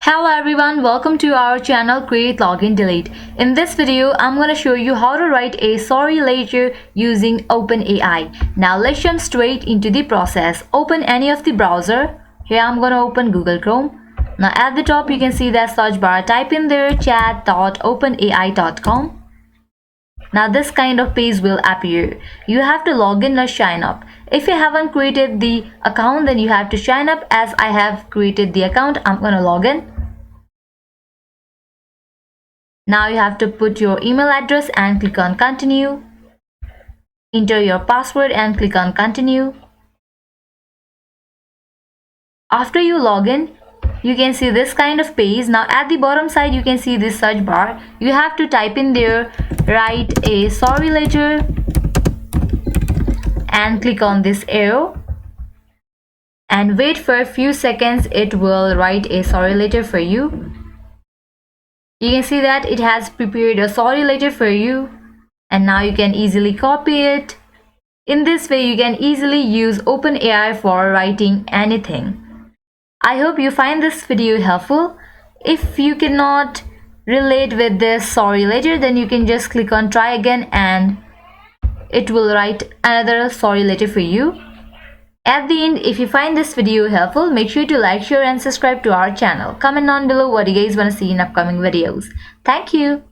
Hello everyone, welcome to our channel Create Login Delete. In this video, I'm going to show you how to write a sorry letter using OpenAI. Now let's jump straight into the process. Open any of the browser. Here I'm going to open Google Chrome. Now at the top you can see that search bar. Type in there chat.openai.com. Now this kind of page will appear. You have to log in or sign up. If you haven't created the account, then you have to sign up. As I have created the account, I'm going to log in. Now you have to put your email address and click on continue. Enter your password and click on continue. After you log in, you can see this kind of page. Now at the bottom side you can see this search bar. You have to type in there write a sorry letter and click on this arrow and wait for a few seconds. It will write a sorry letter for you. You can see that it has prepared a sorry letter for you, and now you can easily copy it. In this way you can easily use OpenAI for writing anything. I hope you find this video helpful. If you cannot relate with this sorry letter, then you can just click on try again and it will write another sorry letter for you. At the end, if you find this video helpful, make sure to like, share and subscribe to our channel. Comment down below what you guys want to see in upcoming videos. Thank you.